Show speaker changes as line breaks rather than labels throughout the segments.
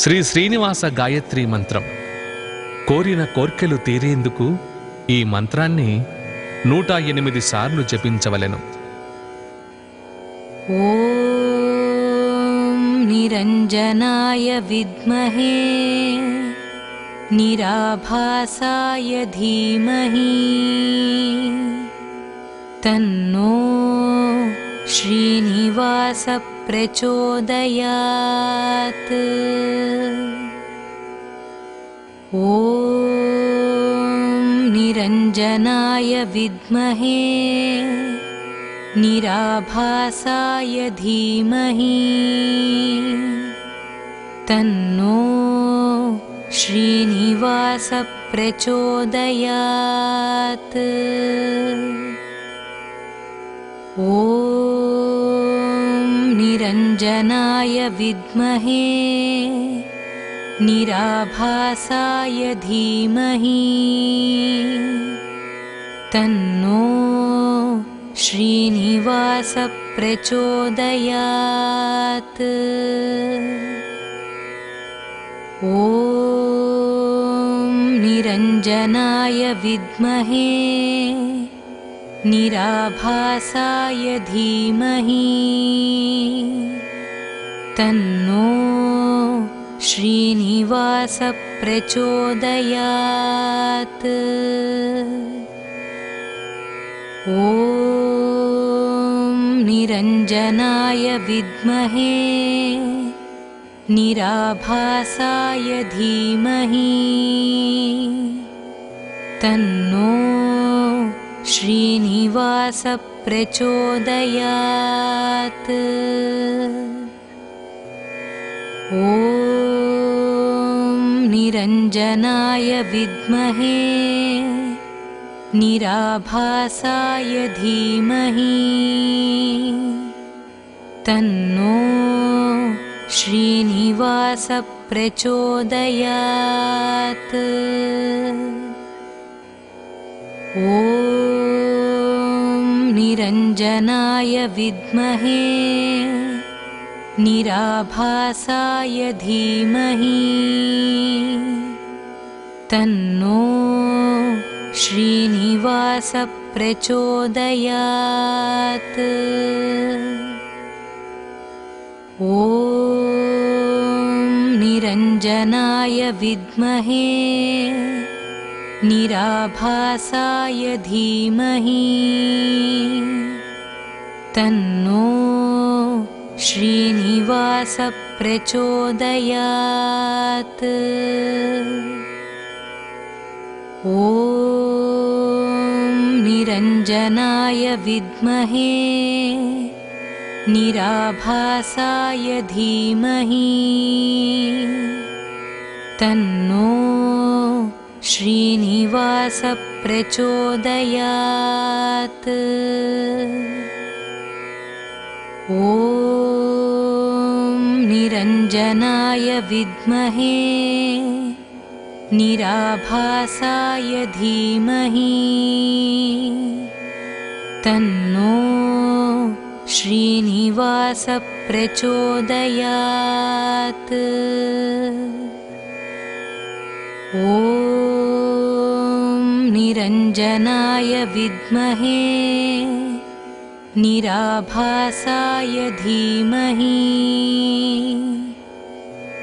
శ్రీ శ్రీనివాస గాయత్రి మంత్రం. కోరిన కోర్కెలు తీరేందుకు ఈ మంత్రాన్ని 108 సార్లు జపించవలెను.
ఓం నిరంజనాయ విద్మహే నిరాభాసాయ ధీమహి తన్నో శ్రీనివాస ప్రచోదయాత్. ఓం నిరంజనాయ విద్మహే నిరాభాసాయ ధీమహి తన్నో శ్రీనివాస ప్రచోదయాత్. ఓం నిరంజనాయ విద్మహే నిరాభాసాయ ధీమహి తన్నో శ్రీనివాస ప్రచోదయాత్. ఓం నిరంజనాయ విద్మహే నిరాభాసాయ ధీమహి తన్నో శ్రీనివాస ప్రచోదయాత్. ఓం నిరంజనాయ విద్మహే నిరాభాసాయ ధీమహి తన్నో శ్రీనివాస ప్రచోదయాత్. ఓం నిరంజనాయ విద్మహే నిరాభాసాయ ధీమహి తన్నో శ్రీనివాస ప్రచోదయాత్. ఓం నిరంజనాయ విద్మహే నిరాభాసాయ ధీమహి తన్నో శ్రీనివాస ప్రచోదయాత్. ఓం నిరంజనాయ విద్మహే నిరాభాసాయ ధీమహి తన్నో శ్రీనివాస ప్రచోదయాత్. ఓం నిరంజనాయ విద్మహే నిరాభాసాయ ధీమహి తన్నో శ్రీనివాస ప్రచోదయాత్. ఓం నిరంజనాయ విద్మహే నిరాభాసాయ ధీమహి తన్నో శ్రీనివాస ప్రచోదయాత్. ఓం నిరంజనాయ విద్మహే నిరాభాసాయ ధీమహి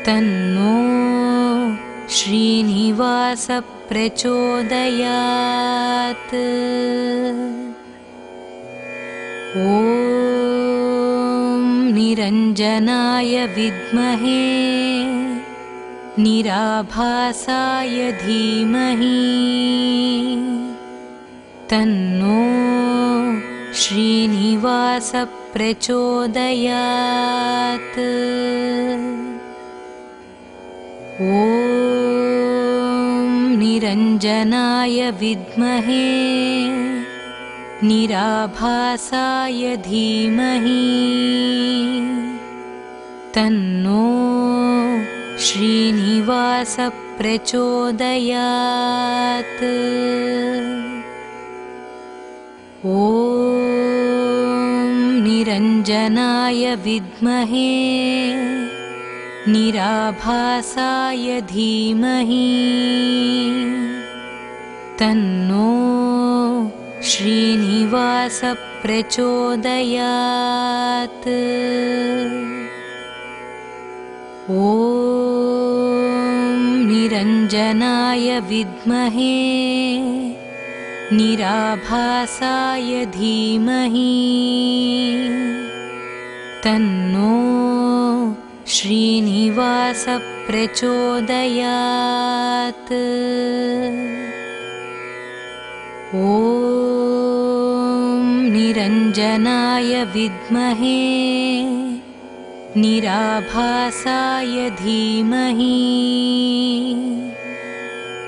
తన్నో శ్రీనివాస ప్రచోదయాత్. ఓం నిరంజనాయ విద్మహే నిరాభాసాయ ధీమహి తన్నో శ్రీనివాస ప్రచోదయాత్. ఓం నిరంజనాయ విద్మహే నిరాభాసాయ ధీమహి తన్నో శ్రీనివాస ప్రచోదయాత్. ఓం నిరంజనాయ విద్మహే निराभासाय धीमहि तन्नो श्रीनिवास प्रचोदयात्। ॐ निरञ्जनाय विद्महे निराभासाय धीमहि तन्नो श्रीनिवास प्रचोदयात्। ॐ निरञ्जनाय विद्महे निराभासाय धीमहि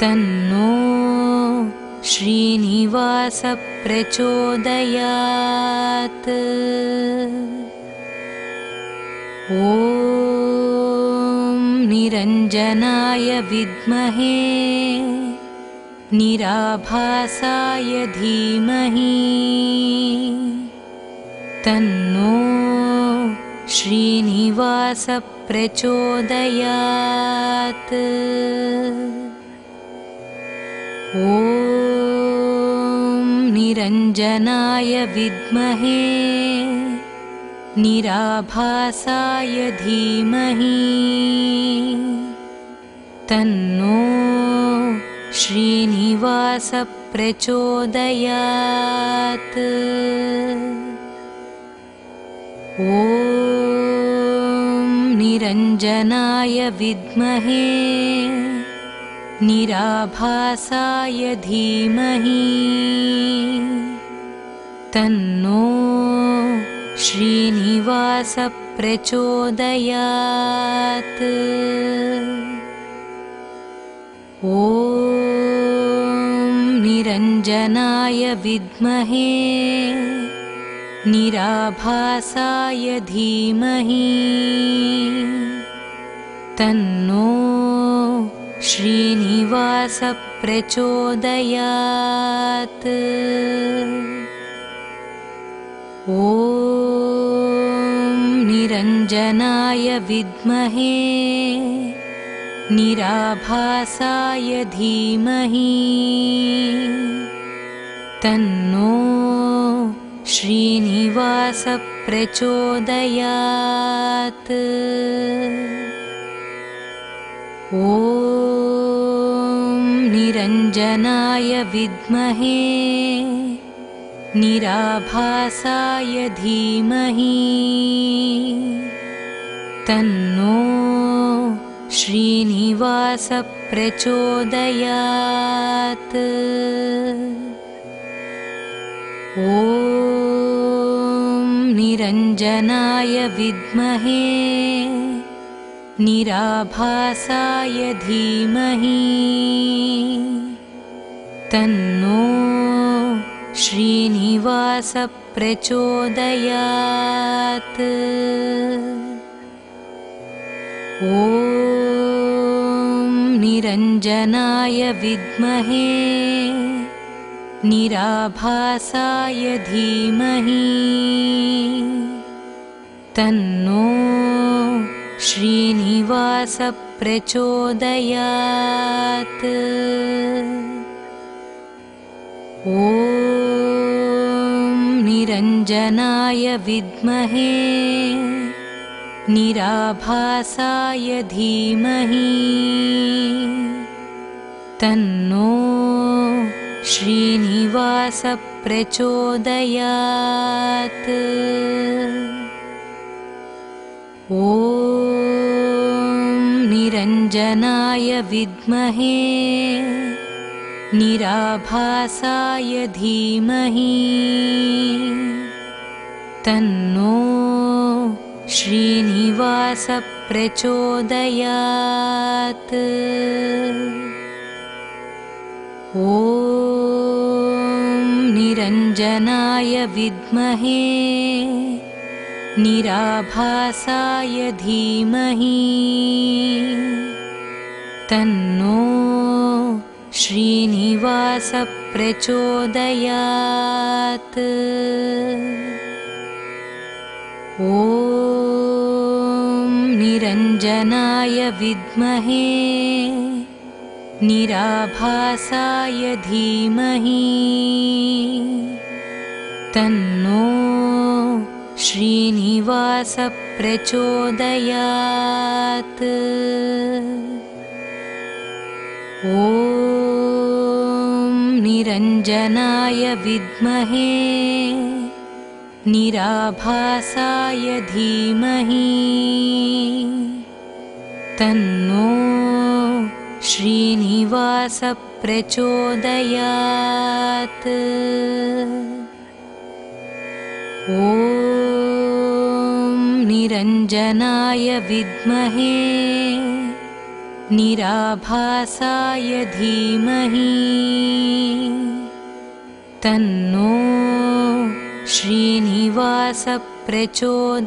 तन्नो श्रीनिवास प्रचोदयात्। ॐ निरञ्जनाय विद्महे निराभासाय धीमहि तन्नो श्रीनिवास प्रचोदयात्। ॐ निरञ्जनाय विद्महे निराभासाय धीमहि तन्नो श्रीनिवास प्रचोदयात्। ॐ निरञ्जनाय विद्महे निराभासाय धीमहि तन्नो श्रीनिवास प्रचोदयात्। ॐ निरञ्जनाय विद्महे निराभासाय धीमहि तन्नो श्रीनिवास प्रचोदयात्। ॐ निरञ्जनाय विद्महे निराभासाय धीमहि तन्नो श्रीनिवास प्रचोदयात्। ॐ निरञ्जनाय विद्महे निराभासाय धीमहि तन्नो श्रीनिवास प्रचोदयात्। ॐ निरञ्जनाय विद्महे निराभासाय धीमहि तन्नो श्रीनिवास प्रचोदयात्। ॐ निरञ्जनाय विद्महे निराभासाय धीमहि तन्नो श्रीनिवास प्रचोदयात्। ॐ निरञ्जनाय विद्महे निराभासाय धीमहि तन्नो श्रीनिवास प्रचोदयात्। ॐ निरञ्जनाय विद्महे निराभासाय धीमहि तन्नो श्रीनिवास प्रचोदयात्। ॐ निरञ्जनाय विद्महे निराभासाय धीमहि तन्नो श्रीनिवास प्रचोदयात्। ॐ निरञ्जनाय विद्महे निराभासाय धीमहि तन्नो श्रीनिवासः प्रचोदयात्। ॐ निरञ्जनाय विद्महे निराभासाय धीमहि तन्नो श्रीनिवासः प्रचोदयात्। ॐ निरञ्जनाय विद्महे निराभासाय धीमहि तन्नो श्रीनिवासः प्रचोदयात्।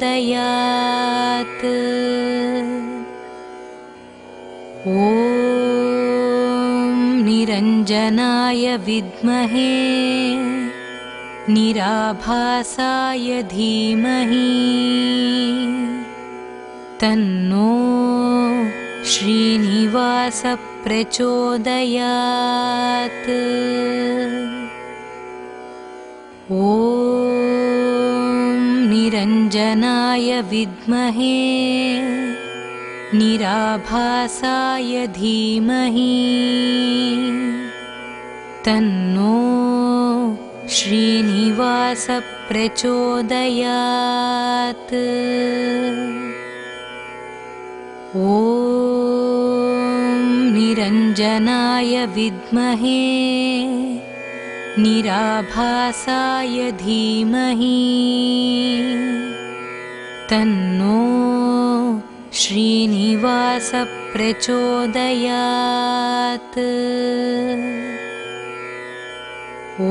ॐ निरञ्जनाय विद्महे निराभासाय धीमहि तन्नो श्रीनिवासः प्रचोदयात्। ॐ निरञ्जनाय विद्महे निराभासाय धीमहि तन्नो श्रीनिवासः प्रचोदयात्। ॐ निरञ्जनाय विद्महे निराभासाय धीमहि तन्नो श्रीनिवासः प्रचोदयात्। ॐ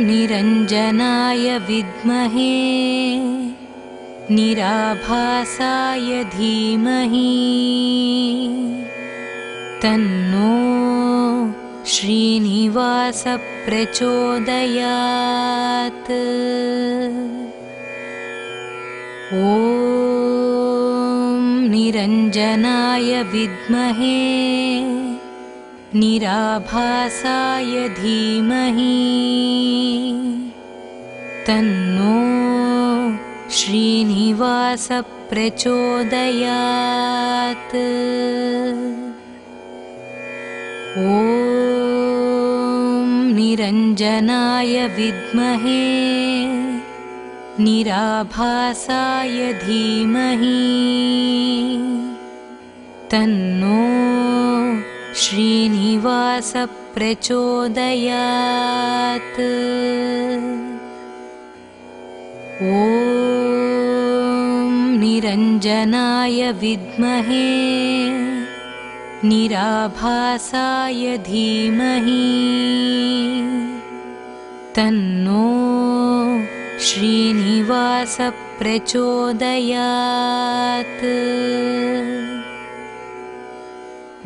निरञ्जनाय विद्महे निराभासाय धीमहि तन्नो श्रीनिवासः प्रचोदयात्। ॐ निरञ्जनाय विद्महे निराभासाय धीमहि तन्नो श्रीनिवासः प्रचोदयात्। ॐ निरञ्जनाय विद्महे निराभासाय धीमहि तन्नो श्रीनिवासः प्रचोदयात्। ॐ निरञ्जनाय विद्महे निराभासाय धीमहि तन्नो श्रीनिवासः प्रचोदयात्।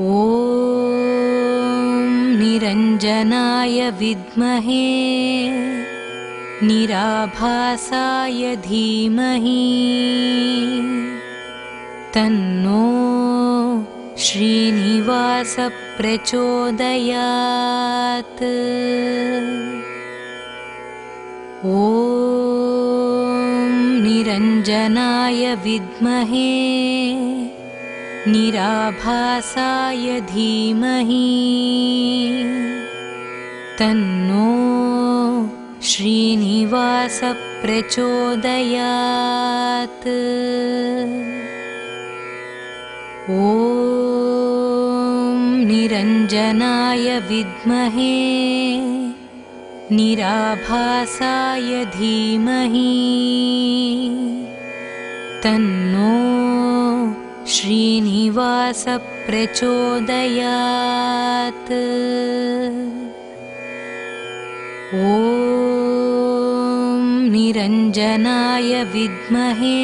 ॐ निरञ्जनाय विद्महे निराभासाय धीमहि तन्नो श्रीनिवासः प्रचोदयात्। ॐ निरञ्जनाय विद्महे निराभासाय धीमहि तन्नो श्रीनिवासः प्रचोदयात्। ॐ निरञ्जनाय विद्महे निराभासाय धीमहि तन्नो श्रीनिवासः प्रचोदयात्। ॐ निरञ्जनाय विद्महे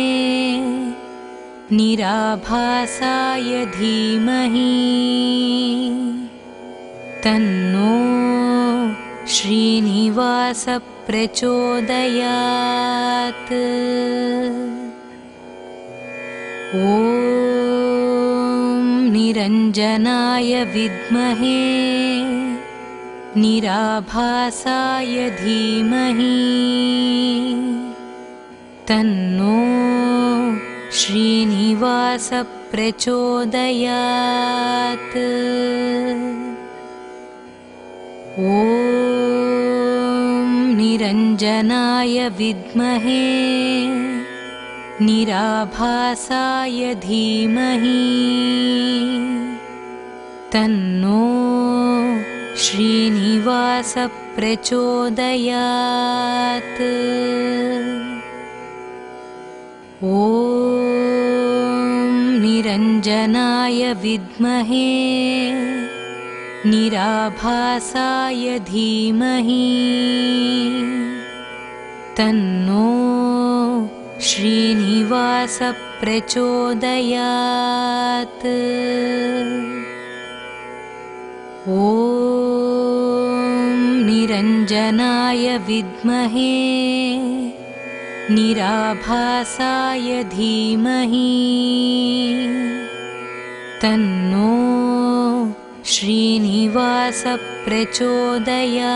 निराभासाय धीमहि तन्नो श्रीनिवासः प्रचोदयात्। ॐ ॐ निरञ्जनाय विद्महे निराभासाय धीमहि तन्नो श्रीनिवास प्रचोदयात्। ॐ निरञ्जनाय विद्महे निराभासाय धीमहि तन्नो श्रीनिवास प्रचोदयात्। ॐ निरञ्जनाय विद्महे निराभासाय धीमहि तन्नो श्रीनिवास प्रचोदयात्। ॐ निरञ्जनाय विद्महे निराभासाय धीमहि तन्नो श्रीनिवास प्रचोदयात्।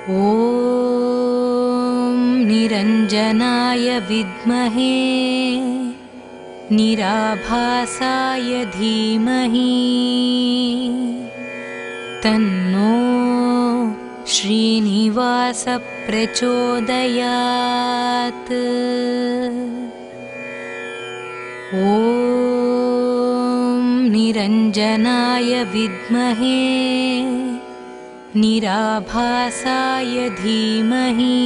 ॐ निरञ्जनाय विद्महे निराभासाय धीमहि तन्नो श्रीनिवास प्रचोदयात्। ॐ निरञ्जनाय विद्महे निराभासाय धीमहि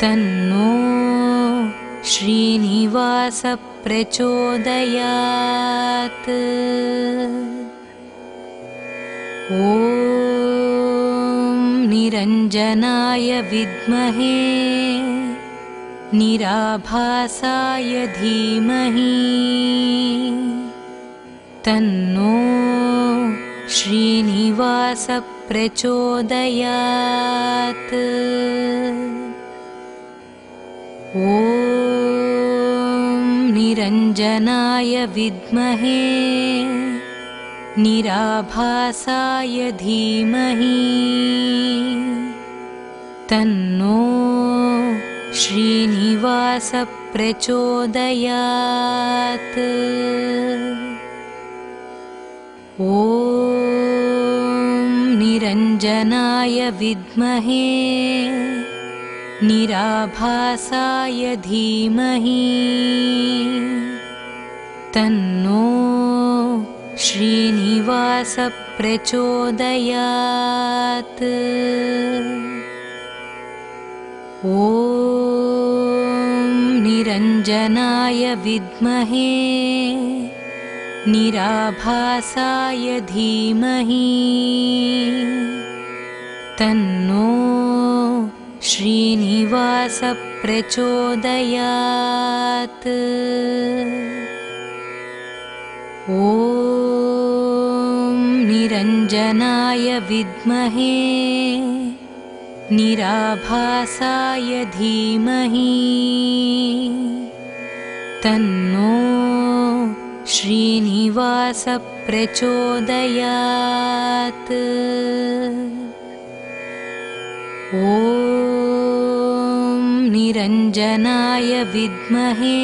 तन्नो श्रीनिवास प्रचोदयात्। ॐ निरञ्जनाय विद्महे निराभासाय धीमहि तन्नो श्रीनिवास प्रचोदयात्। ॐ निरञ्जनाय विद्महे निराभासाय धीमहि तन्नो श्रीनिवास प्रचोदयात्। ॐ निरञ्जनाय विद्महे निराभासाय धीमहि तन्नो श्रीनिवास प्रचोदयात्। ॐ निरञ्जनाय विद्महे निराभासाय धीमहि तन्नो श्रीनिवास प्रचोदयात्। ॐ निरञ्जनाय विद्महे निराभासाय धीमहि तन्नो श्रीनिवास प्रचोदयात्। ॐ निरञ्जनाय विद्महे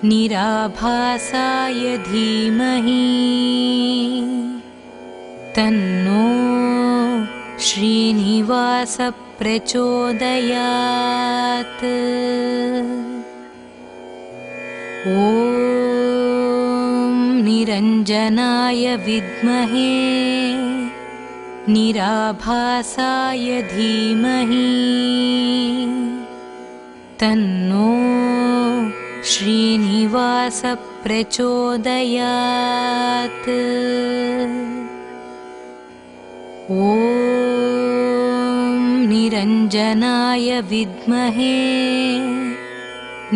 निराभासाय धीमहि तन्नो श्रीनिवास प्रचोदयात्। ॐ निरञ्जनाय विद्महे निराभासाय धीमहि तन्नो श्रीनिवास प्रचोदयात्। ॐ निरञ्जनाय विद्महे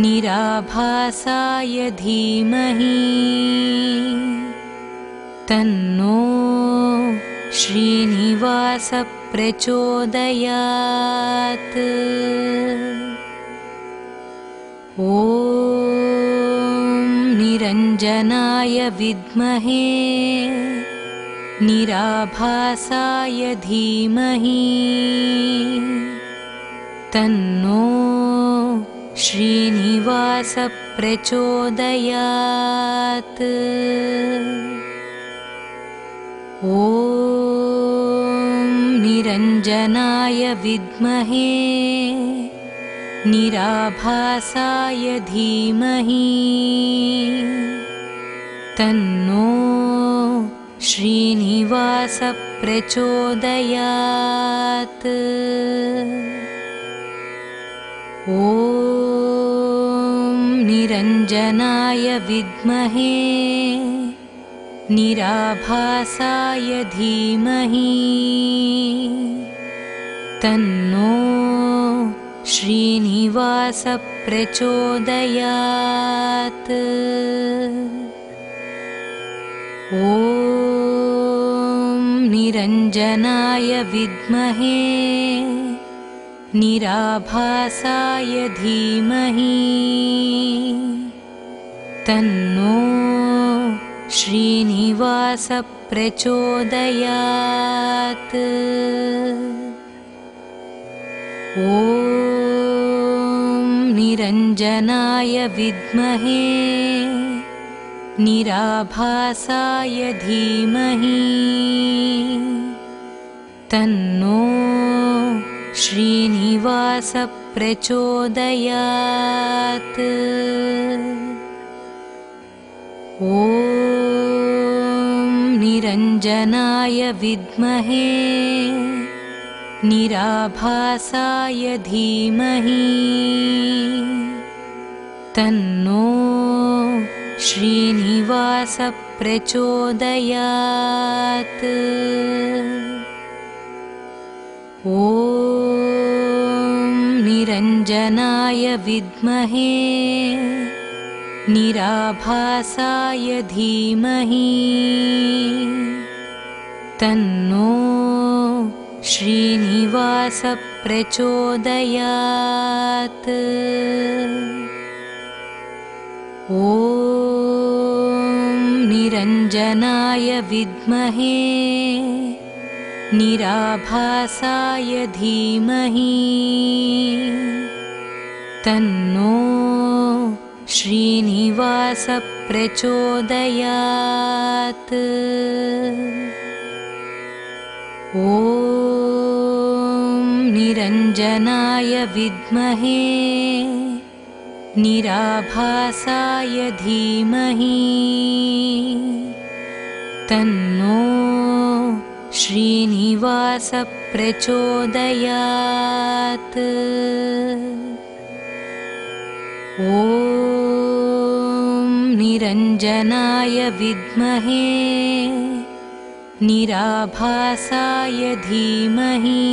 निराभासाय धीमहि तन्नो श्रीनिवास प्रचोदयात्। ॐ निरञ्जनाय विद्महे निराभासाय धीमहि तन्नो श्रीनिवास प्रचोदयात्। ॐ निरञ्जनाय विद्महे निराभासाय धीमहि तन्नो श्रीनिवास प्रचोदयात्। ॐ निरञ्जनाय विद्महे निराभासाय धीमहि तन्नो श्रीनिवास प्रचोदयात्। ॐ निरञ्जनाय विद्महे निराभासाय धीमहि तन्नो श्रीनिवास प्रचोदयात्। ॐ निरञ्जनाय विद्महे निराभासाय धीमहि तन्नो श्रीनिवास प्रचोदयात्। ॐ निरञ्जनाय विद्महे निराभासाय धीमहि तन्नो श्रीनिवास प्रचोदयात्। ॐ निरञ्जनाय विद्महे निराभासाय धीमहि तन्नो श्रीनिवास प्रचोदयात्। ॐ निरञ्जनाय विद्महे निराभासाय धीमहि तन्नो श्रीनिवास प्रचोदयात्। ॐ निरञ्जनाय विद्महे निराभासाय धीमहि तन्नो श्रीनिवास प्रचोदयात्। ॐ निरञ्जनाय विद्महे निराभासाय धीमहि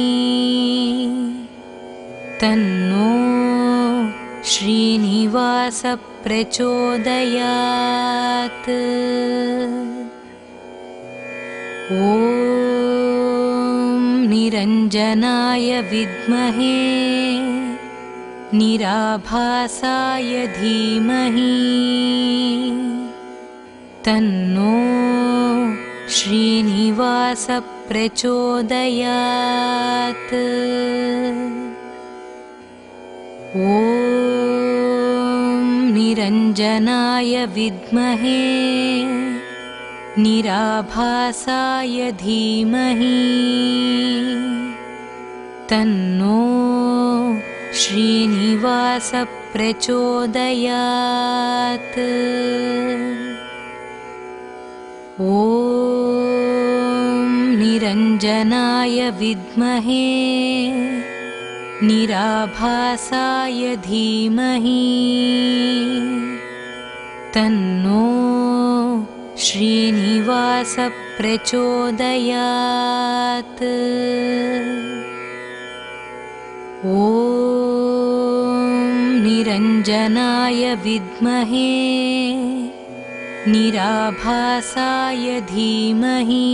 तन्नो श्रीनिवास प्रचोदयात्। ॐ निरञ्जनाय विद्महे निराभासाय धीमहि तन्नो श्रीनिवास प्रचोदयात्। ॐ निरञ्जनाय विद्महे निराभासाय धीमहि तन्नो श्रीनिवास प्रचोदयात्। ॐ निरञ्जनाय विद्महे निराभासाय धीमहि तन्नो श्रीनिवास प्रचोदयात्। ॐ निरञ्जनाय विद्महे निराभासाय धीमहि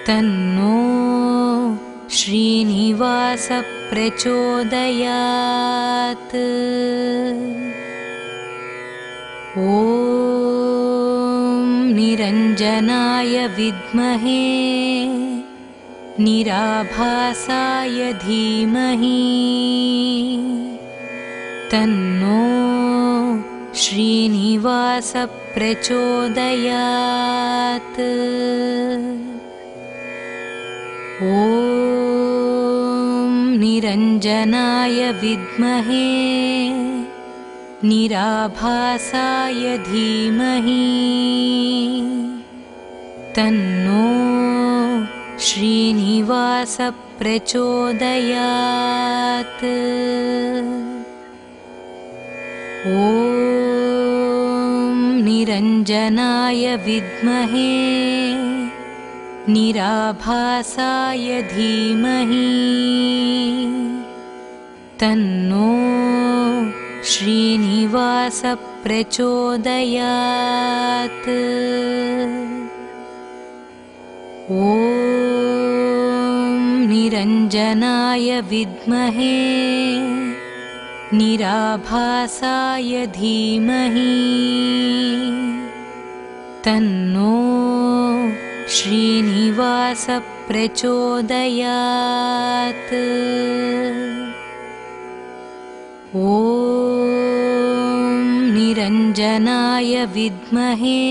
तन्नो श्रीनिवास प्रचोदयात्। ॐ निरञ्जनाय विद्महे निराभासाय धीमहि तन्नो श्रीनिवास प्रचोदयात्। ॐ निरञ्जनाय विद्महे निराभासाय धीमहि तन्नो श्रीनिवास प्रचोदयात्। ॐ निरञ्जनाय विद्महे निराभासाय धीमहि तन्नो श्रीनिवास प्रचोदयात्। ॐ निरञ्जनाय विद्महे निराभासाय धीमहि तन्नो श्रीनिवास प्रचोदयात्। ॐ निरञ्जनाय विद्महे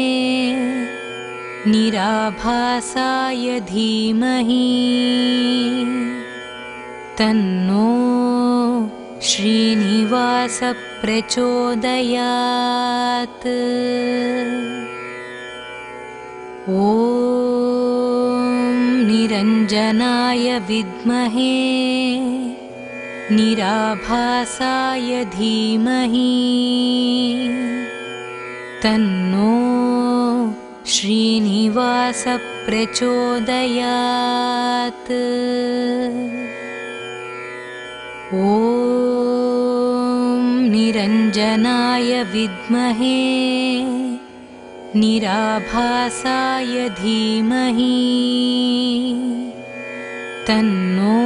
निराभासाय धीमहि तन्नो श्रीनिवास प्रचोदयात्। ॐ निरञ्जनाय विद्महे निराभासाय धीमहि तन्नो श्रीनिवास प्रचोदयात्। ॐ निरञ्जनाय विद्महे निराभासाय धीमहि तन्नो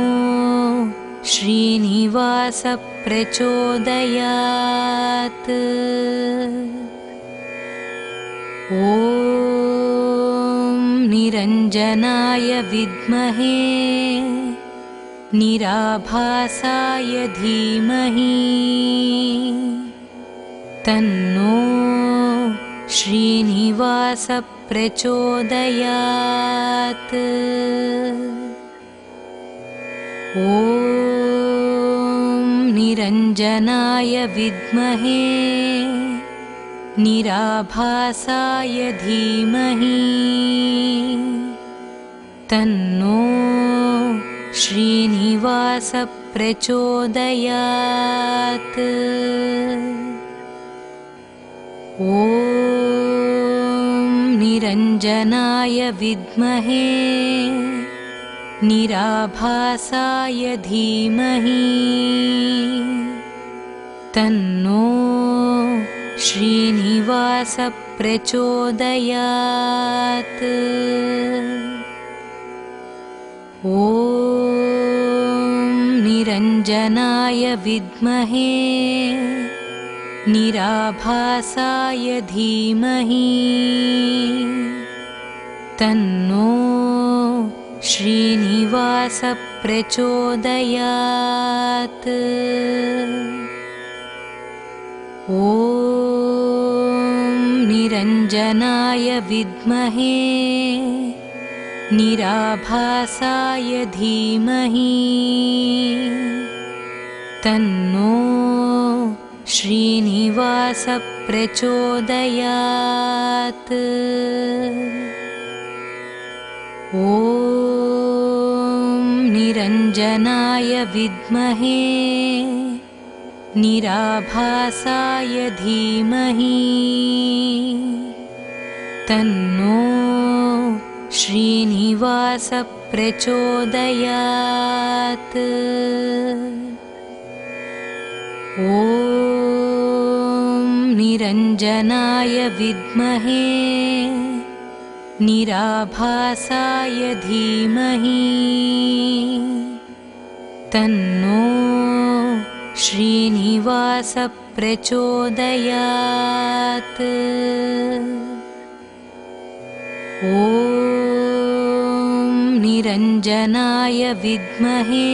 श्रीनिवास प्रचोदयात्। ॐ निरञ्जनाय विद्महे निराभासाय धीमहि तन्नो श्रीनिवास प्रचोदयात्। ॐ निरञ्जनाय विद्महे निराभासाय धीमहि तन्नो श्रीनिवास प्रचोदयात्। ॐ निरञ्जनाय विद्महे निराभासाय धीमहि तन्नो श्रीनिवास प्रचोदयात्। ॐ निरञ्जनाय विद्महे निराभासाय धीमहि तन्नो श्रीनिवास प्रचोदयात्। ॐ निरञ्जनाय विद्महे निराभासाय धीमहि तन्नो श्रीनिवास प्रचोदयात्। ॐ निरञ्जनाय विद्महे निराभासाय धीमहि तन्नो श्रीनिवास प्रचोदयात्। ॐ निरञ्जनाय विद्महे निराभासाय धीमहि तन्नो श्रीनिवास प्रचोदयात्। ॐ निरञ्जनाय विद्महे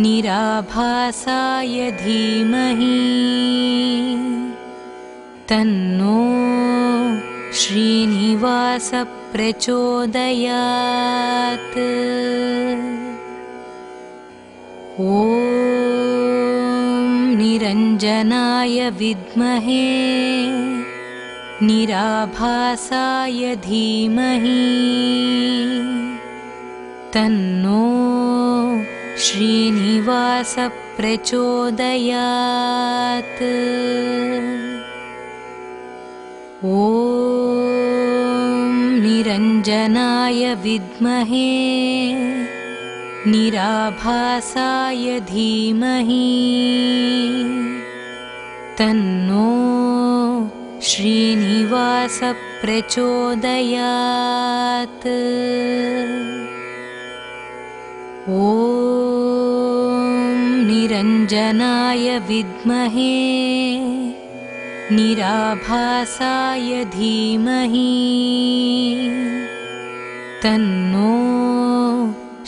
निराभासाय धीमहि तन्नो श्रीनिवास प्रचोदयात्। ॐ निरञ्जनाय विद्महे निराभासाय धीमहि तन्नो श्रीनिवास प्रचोदयात्। ॐ निरञ्जनाय विद्महे निराभासाय धीमहि तन्नो श्रीनिवास प्रचोदयात्। ॐ निरञ्जनाय विद्महे निराभासाय धीमहि तन्नो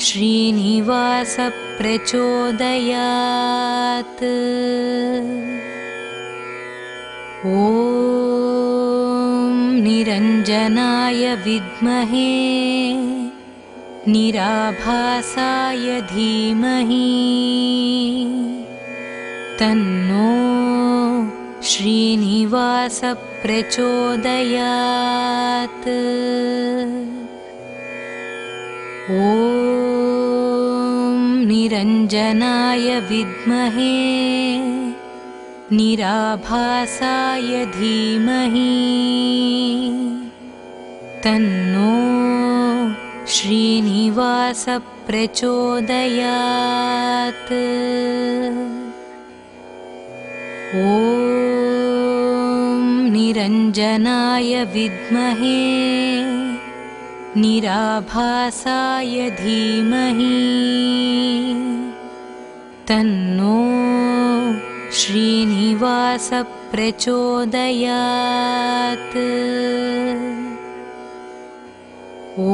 श्रीनिवास प्रचोदयात्। ॐ निरञ्जनाय विद्महे निराभासाय धीमहि तन्नो श्रीनिवास प्रचोदयात्। ॐ निरञ्जनाय विद्महे निराभासाय धीमहि तन्नो श्रीनिवास प्रचोदयात्। ॐ निरञ्जनाय विद्महे निराभासाय धीमहि तन्नो श्रीनिवास प्रचोदयात्। ॐ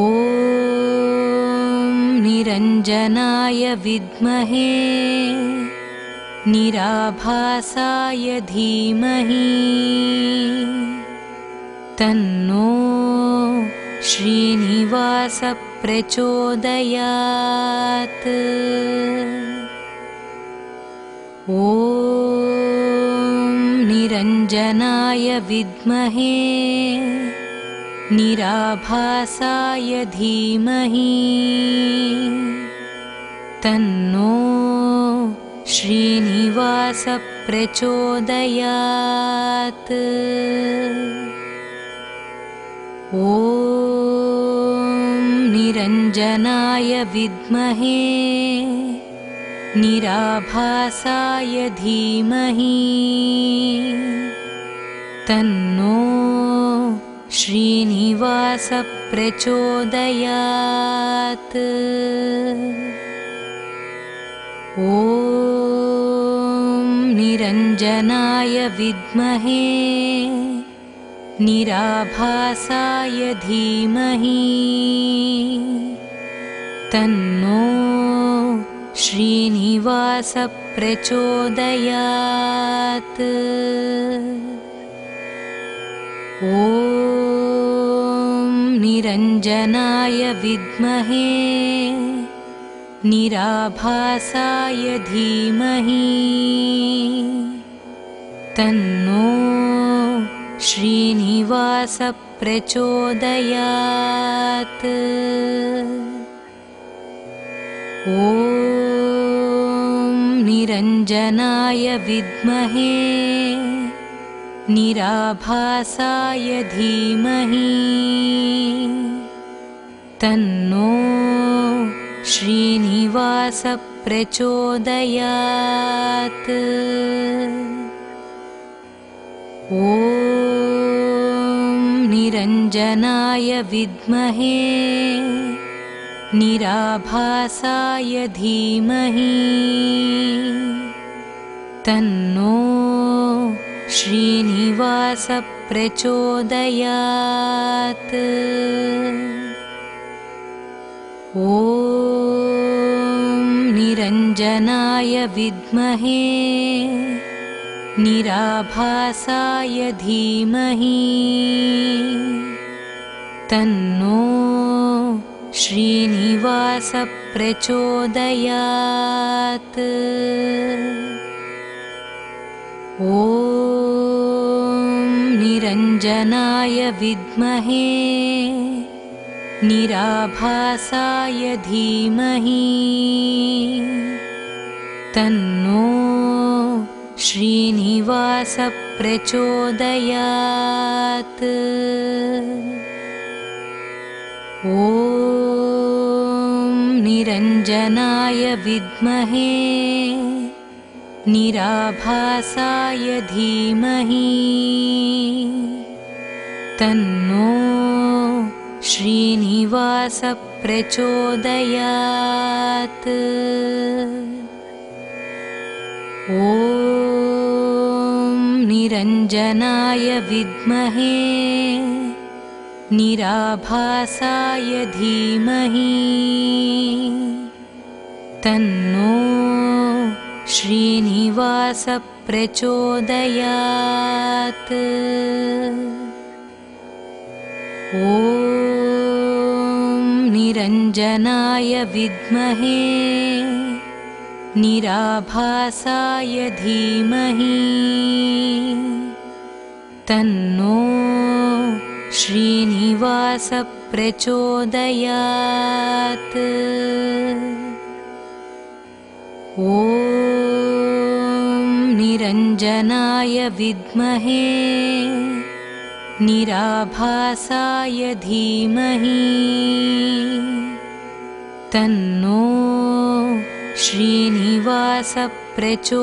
निरञ्जनाय विद्महे निराभासाय धीमहि तन्नो श्रीनिवास प्रचोदयात्। ॐ निरञ्जनाय विद्महे निराभासाय धीमहि तन्नो श्रीनिवास प्रचोदयात्। ॐ निरञ्जनाय विद्महे निराभासाय धीमहि तन्नो श्रीनिवास प्रचोदयात्। ॐ निरञ्जनाय विद्महे निराभासाय धीमहि तन्नो श्रीनिवास प्रचोदयात्। ॐ निरञ्जनाय विद्महे निराभासाय धीमहि तन्नो श्रीनिवास प्रचोदयात्। ॐ निरञ्जनाय विद्महे निराभासाय धीमहि तन्नो श्रीनिवास प्रचोदयात्। ॐ निरञ्जनाय विद्महे निराभासाय धीमहि तन्नो श्रीनिवास प्रचोदयात्। निरञ्जनाय विद्महे निराभासाय धीमहि तन्नो श्रीनिवास प्रचोदयात्। निरञ्जनाय विद्महे निराभासाय धीमहि तन्नो श्रीनिवास प्रचोदयात्। निरञ्जनाय विद्महे निराभासाय धीमहि तन्नो श्रीनिवास प्रचोदयात्। निरञ्जनाय विद्महे निराभासाय धीमहि तन्नो श्रीनिवास प्रचोदयात्। निरञ्जनाय विद्महे निराभासाय धीमहि तन्नो श्रीनिवास प्रचोदयात्। निरञ्जनाय विद्महे निराभासाय धीमहि तन्नो श्रीनिवास प्रचोदयात्।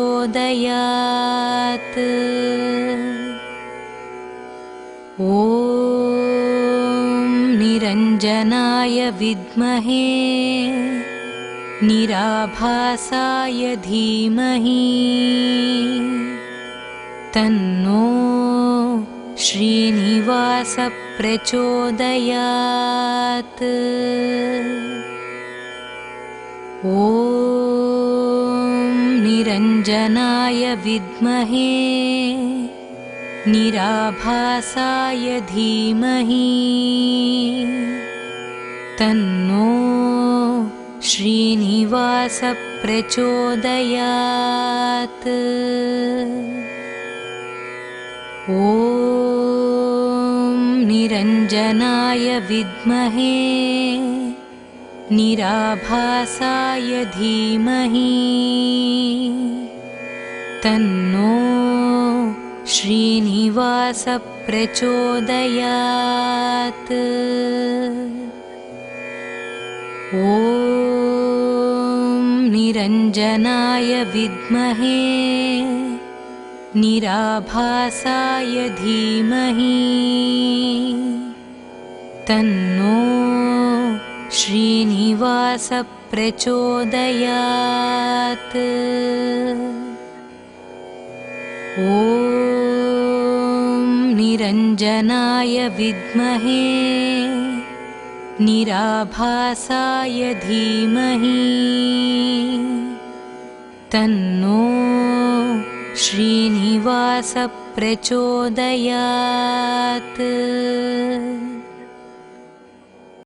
निरञ्जनाय विद्महे निराभासाय धीमहि तन्नो श्रीनिवास प्रचोदयात्। निरञ्जनाय विद्महे निराभासाय धीमहि तन्नो श्रीनिवास प्रचोदयात्। निरञ्जनाय विद्महे निराभासाय धीमहि तन्नो श्रीनिवास प्रचोदयात्। निरञ्जनाय विद्महे निराभासाय धीमहि तन्नो श्रीनिवास प्रचोदयात्। निरञ्जनाय विद्महे निराभासाय धीमहि तन्नो श्रीनिवास प्रचोदयात्।